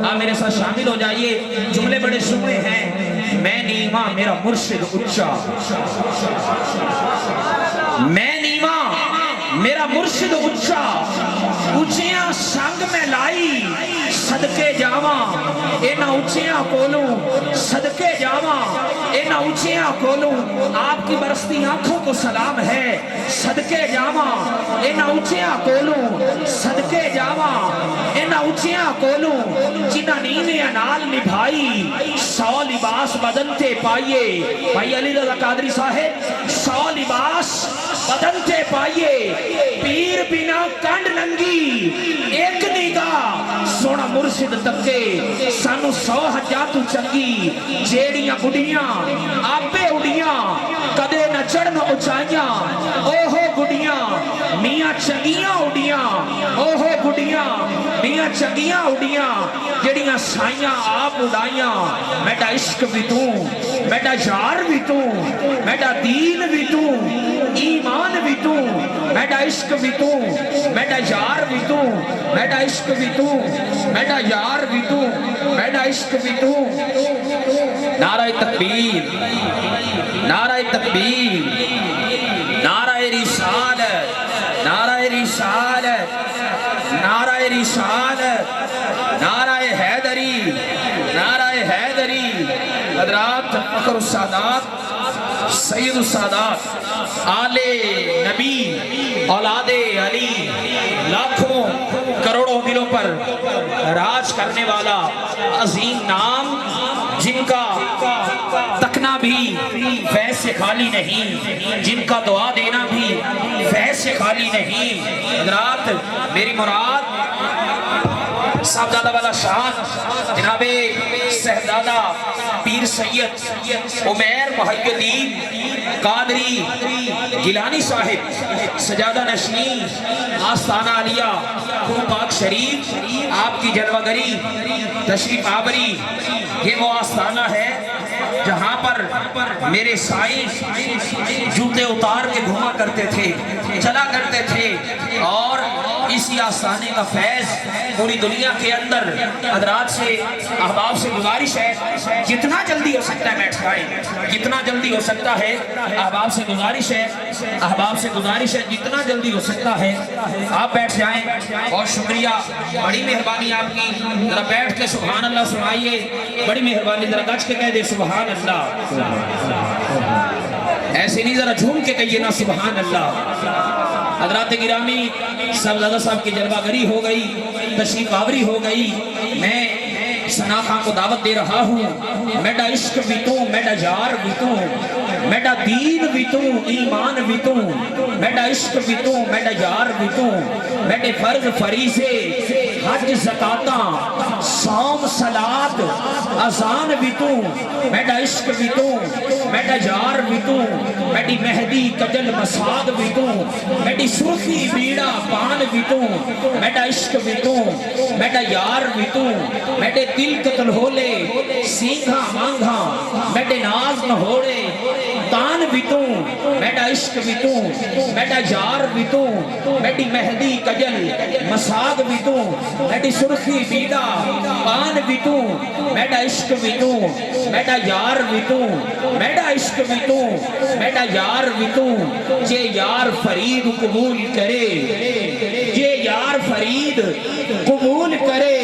آپ میرے ساتھ شامل ہو جائیے. جملے بڑے سنے ہیں. میں نیواں میرا مرشد اچا, میں نیواں میرا مرشد اچا, اچیاں سنگ میں لائی صدقے جاواں, اینا اچیاں کولوں صدقے جاواں, اینا اچیاں کولوں آپ کی برستی آنکھوں کو سلام ہے صدقے جاواں, اینا اچیاں کولوں صدقے جاواں, اینا اچیاں کولوں جنہ نیویں انال نبھائی, 100 لباس بدن تے پائیے. بھائی علی رضا قادری صاحب, 100 لباس بدن تے پائیے, پیر بنا کنڈ ننگی ایک نگاہ سونا مرشد تکے, سانو 100 حجاتو چنگی جیڑیاں گڑیاں آپے اڑیاں کدے نہ چڑھن اچائیاں, اوہو گڑیاں میاں چنگیاں اڑیاں, اوہو گڑیاں میاں چنگیاں اڑیاں جیڑیاں سائیاں آپ اڑائیاں. میڈا عشق بھی تو, میڈا یار بھی تو, میڈا دین بھی تو, ایمان بھی تو, میڈا عشق بھی تو, میڈا یار بھی تو, میڈا عشق بھی تو, میڈا یار بھی تو, میڈا عشق بھی تو. نعرہ تکبیر, نعرہ تکبیر, نعرہ رسالت, نعرہ رسالت, نعرہ رسالت, نعرہ حیدری, نعرہ حیدری. حضرات فخر السادات, سید السادات, آل نبی, اولاد علی, لاکھوں کروڑوں دلوں پر راج کرنے والا عظیم نام, جن کا تکنا بھی فیض سے خالی نہیں, جن کا دعا دینا بھی فیض سے خالی نہیں. حضرات میری مراد صاحبزادہ والا شان جناب صاحبزادہ پیر سید عمیر محی الدین قادری گیلانی صاحب, سجادہ نشین, آستانہ علیہ, پاک شریف, آپ کی جلوہ گری تشریف آوری. یہ وہ آستانہ ہے جہاں پر میرے سائیں جوتے اتار کے گھوما کرتے تھے, چلا کرتے تھے, اور اسی آستانے کا فیض پوری دنیا کے اندر. حضرات سے احباب سے گزارش ہے جتنا جلدی ہو سکتا ہے بیٹھ جائیں, جتنا جلدی ہو سکتا ہے. احباب سے گزارش ہے, احباب سے گزارش ہے جتنا جلدی ہو سکتا ہے آپ بیٹھ جائیں. بہت شکریہ, بڑی مہربانی آپ کی. ذرا بیٹھ کے سبحان اللہ سنائیے, بڑی مہربانی. ذرا گچ کے کہہ دے سبحان اللہ, ایسے نہیں ذرا جھوم کے کہیے نا سبحان اللہ. حضرات گرامی, صاحبزادہ صاحب کی جلوہ گری ہو گئی, تشریف آوری ہو گئی. میں ثنا خان کو دعوت دے رہا ہوں. میڈا عشق بھی تو, میڈا یار بھی تو, میڈا دین بھی تو, ایمان بھی تو, میڈا عشق بھی تو, میڈا یار بھی تو, میڈے فرض فریضے حج زکاتاں صوم صلات اذان بھی تو, میڈا عشق بھی تو, میڈا یار بھی تو, میڈی مہدی کجل مساد بھی تو, میڈی سرخی بیڑا پان بھی تو, میڈا عشق بھی تو, میڈا یار بھی تو, میڈے دل قتل ہولے سینگھا مانگھا, میڈے ناز نہ ہوڑے تان بھی تو, میڈا عشق بھی تو, میڈا یار بھی تو, میڈی مہدی کجل مساد بھی تو, میڈی سرخی بیڑا پان بھی تو, میڈا عشق بھی تو, میڈا یار بھی تو, میڈا عشق بھی تو, میڈا یار بھی تو. جے یار فرید قبول کرے, جے یار فرید قبول کرے,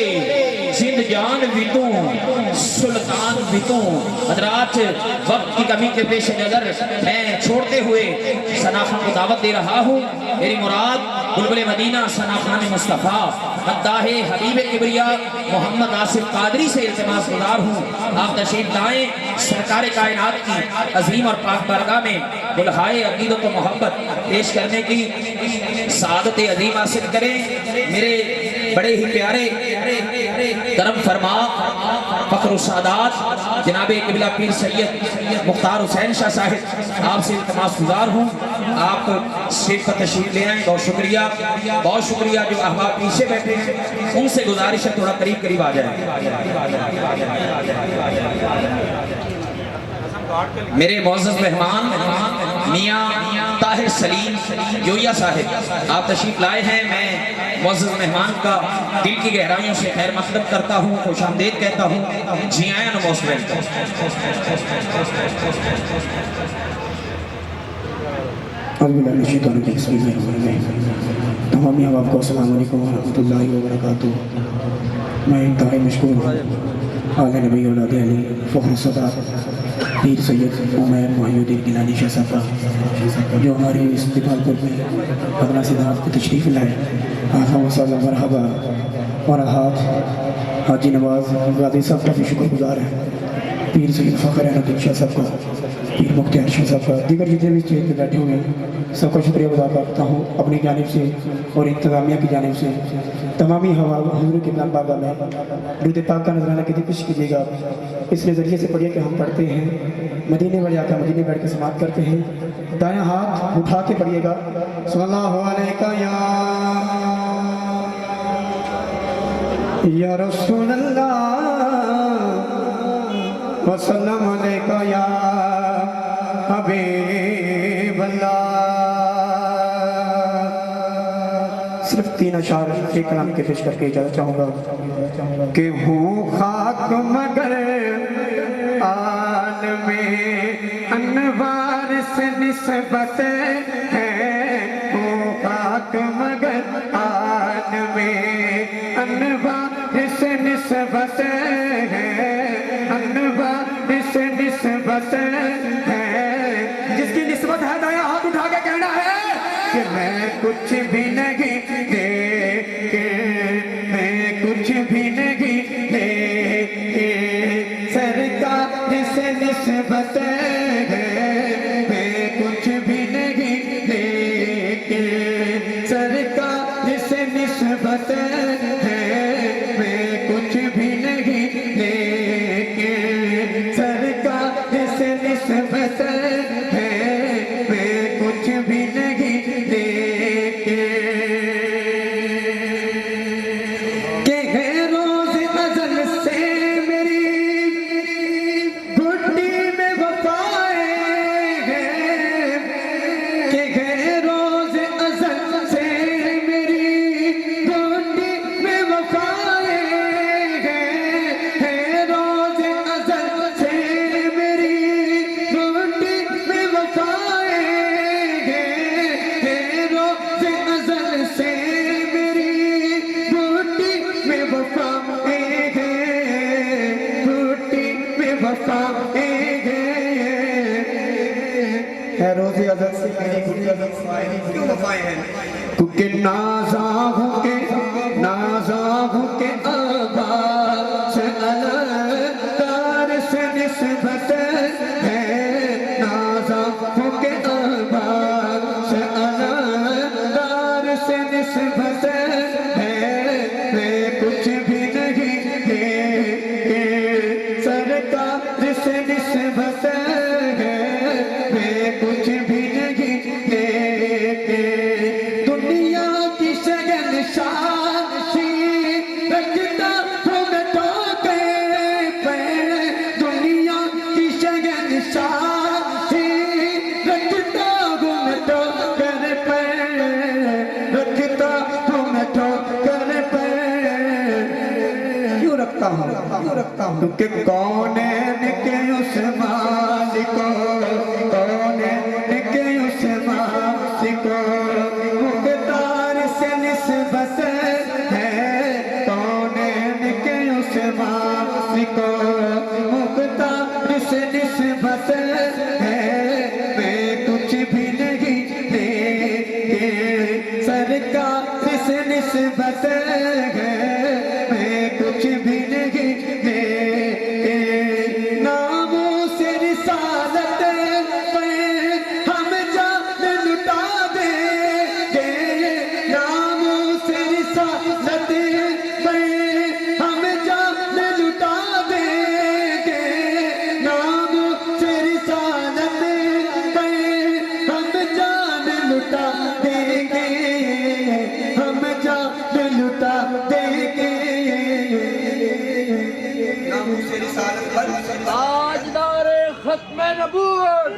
زند جان بھی تو, سلطان بھی تو. حضرات وقت کی کمی کے پیش نظر میں چھوڑتے ہوئے ثنا خان کو دعوت دے رہا ہوں. میری مراد بلبل مدینہ ثنا خان مصطفیٰ مداح حبیب کبریا محمد آصف قادری سے التماس گزار ہوں, آپ تشریف لائیں. سرکار کائنات کی عظیم اور پاک بارگاہ میں بلہائے عقیدت و محبت پیش کرنے کی سعادت عظیم حاصل کریں. میرے بڑے ہی پیارے کرم فرما فخر السادات جناب قبلہ پیر سید مختار حسین شاہ صاحب, آپ سے التماس گزار ہوں آپ سیٹ پر تشریف لے آئیں. بہت شکریہ, بہت شکریہ. جو احباب پیچھے بیٹھے ہیں ان سے گزارش ہے تھوڑا قریب قریب آ جائیں. میرے معزز مہمان میاں طاہر سلیم جویا صاحب آپ تشریف لائے ہیں. میں معزز مہمان کا دل کی گہرائیوں سے خیر مقدم کرتا ہوں, خوش آمدید کہتا ہوں. جی آئیں نا موسٹ ویلکم. تمام احباب کو السلام علیکم ورحمۃ اللہ وبرکاتہ. میں انتہائی مشکور ہوں اعلیٰ نبی اولاد علی فخر صدر پیر سید عمیر محی الدین گیلانی شاہ صاحب کا جو ہمارے اس دیپالپور میں ادنا سدھارت کو تشریف لائے. آخا وسلم مرحبا. اور ہاتھ حاجی نواز غازی صاحب کا بھی شکر گزار ہے, پیر سید فخر الدین شاہ صاحب کا, پیر مختار شاہ صاحب کا, دیگر جتنے بھی اسٹیج پہ بیٹھے ہوئے ہیں سب کا شکریہ ادا کرتا ہوں اپنی جانب سے اور انتظامیہ کی جانب سے. تمامی حضور کے نام بابا میں درود پاک کا نذرانہ کی پیش کیجیے گا. اس لیے ذریعے سے پڑھیے کہ ہم پڑھتے ہیں مدینے میں جا کر مدینے بیٹھ کے سماعت کرتے ہیں. دایاں ہاتھ اٹھا کے پڑھیے گا صلی اللہ علیہ یا رسول اللہ وسلم علیکہ یا حبیب اللہ. صرف 3 اشعار ایک کلام کے پیش کر کے اجازت چاہوں گا کہ ہوں خاک مگر آن میں انوار سے نسبت ہے, ہوں خاک مگر آن میں انوار سے نسبت ہے, انوار سے نسبت ہے. جس کی نسبت ہے دایاں ہاتھ اٹھا کے کہنا ہے کہ میں کچھ بھی نہیں میں کچھ بھی نہیں سرکار سے نسبت ہے, میں کچھ بھی نہیں سرکار سے نسبت ہے, میں کچھ بھی نہیں سرکار سے نسبت ہے, میں کچھ بھی نہیں کہ ہے روز ازل سے میری گھٹی میں وفائے ہیں, کہ ہے روز ازل سے میری گھٹی میں وفائے ہیں, روز ازل سے میری گھٹی میں وفائے ہیں, روز ازل سے میری گھٹی میں وفائے ہیں, گھٹی میں وفائے ہیں, روز ازل سے میری گھٹی میں وفائے ہیں. کیوں وفائے ہیں؟ کیونکہ نازاں کے آباد سے الدار سے نسبت ہے, نازاں کے آباد سے الدار سے نسبت ہے, میں کچھ بھی نہیں سرکار سے نسبت ہے, میں کچھ بھی نہیں دنیا کی شہنشاہی رکھتا ہوں میں ٹوکے پہ, دنیا کی شہنشاہی رکھتا ہوں میں ٹوکے پہ, رکھتا ہوں میں ٹوکے پہ. کیوں رکھتا ہوں؟ کیونکہ کونین کے اس مالک کو, کونین کے اس مالک کو مقدار سے نسبت ہے, کونین کے اس مالک کو مقدار سے نسبت ہے, میں کچھ بھی نہیں سرکار سے نسبت ہے, میں کچھ بھی نہیں ناموں سے رسالت پہ ہم جان لٹا دیں گے, ناموں سے رسالت پہ ہم جان لٹا دیں گے, ناموں سے رسالت پہ ہم جان لٹا دیں گے, ہم جان لٹا دیں گے. ناموں سے رسالت پر تاجدار ختم نبوت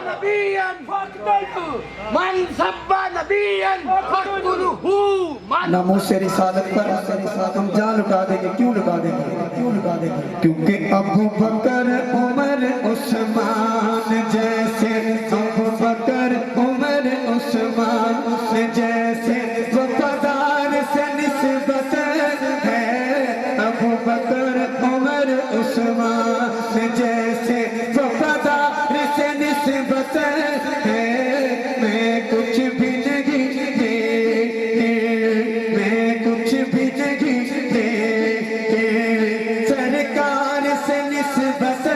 نبيا فاقتلوا من سب نبيا فاقتلوه من ناموس سے رسالت پر ہم جان لٹا دیں گے. کیوں لٹا دیں گے؟ کیونکہ ابو بکر عمر عثمان جیسے ابو بکر عمر عثمان جیسے وفادار سے نسبت ہے. ابو بکر عمر عثمان جیسے وفادار سے نسبت ہے. میں کچھ بھی نہیں میں کچھ بھی نہیں سرکار سے نسبت